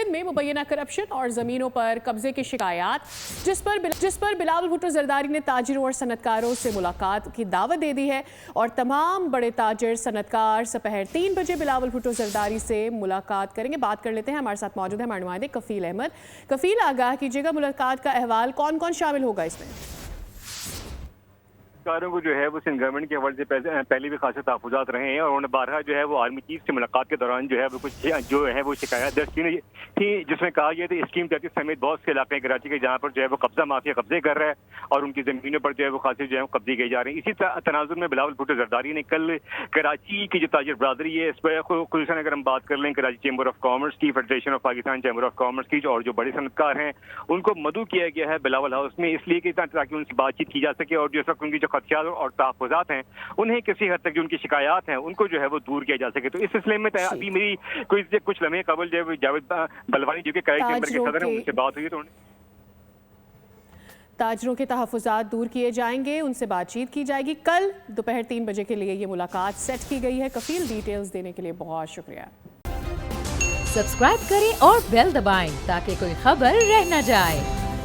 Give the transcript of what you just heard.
सिंध में मुबैना करप्शन और ज़मीनों पर कब्जे की शिकायत, जिस पर बिलावल भुट्टो जरदारी ने ताजिरों और सनतकारों से मुलाकात की दावत दे दी है। और तमाम बड़े ताजिर सनतकार दोपहर 3 बजे बिलावल भुट्टो जरदारी से मुलाकात करेंगे। बात कर लेते हैं, हमारे साथ मौजूद है हमारे नुमाइंदे कफील अहमद। कफील, आगाह कीजिएगा, मुलाकात का अहवाल कौन कौन शामिल होगा इसमें? कारों को जो है वो सिंध गवर्नमेंट के हवाले से पहले भी खासे तहफ़्फ़ुज़ात रहे हैं और उन्होंने बारहा जो है वो आर्मी चीफ से मुलाकात के दौरान जो है वो कुछ जो है वो शिकायत दर्ज थी जिसमें कहा गया था स्कीम 33 समेत बहुत से इलाके कराची के जहाँ पर जो है वो कब्जा माफिया कब्जे कर रहा है और उनकी ज़मीनों पर जो है वो खासी जो है कब्जे की जा रही है। इसी तनाजुर में बिलावल भुट्टो जरदारी ने कल कराची की जो ताजिर बरादरी है इस पर खुसूसन अगर हम बात कर लें कराची चैम्बर ऑफ कॉमर्स की, federation of Pakistan chamber of commerce की और जो बड़े सनतकार हैं उनको मदऊ किया गया है बिलावल हाउस में, इसलिए कि ताकि उनसे बातचीत की जा सके और जो वक्त उनकी जो खदशात और तहफ़्फ़ुज़ात हैं उन्हें किसी हद तक जो उनकी शिकायत हैं उनको जो है वो दूर किया जा सके। तो इस सिलसिले में अभी मेरी कुछ लम्हे कबल जो है जावेद बलवानी जो कि कराची चैम्बर के सदर हैं उनसे बात हुई तो ताजरों के तहफ़्फ़ुज़ात दूर किए जाएंगे, उनसे बातचीत की जाएगी। कल दोपहर 3 बजे के लिए ये मुलाकात सेट की गई है। कफील, डिटेल्स देने के लिए बहुत शुक्रिया। सब्सक्राइब करें और बेल दबाएं ताकि कोई खबर रह न जाए।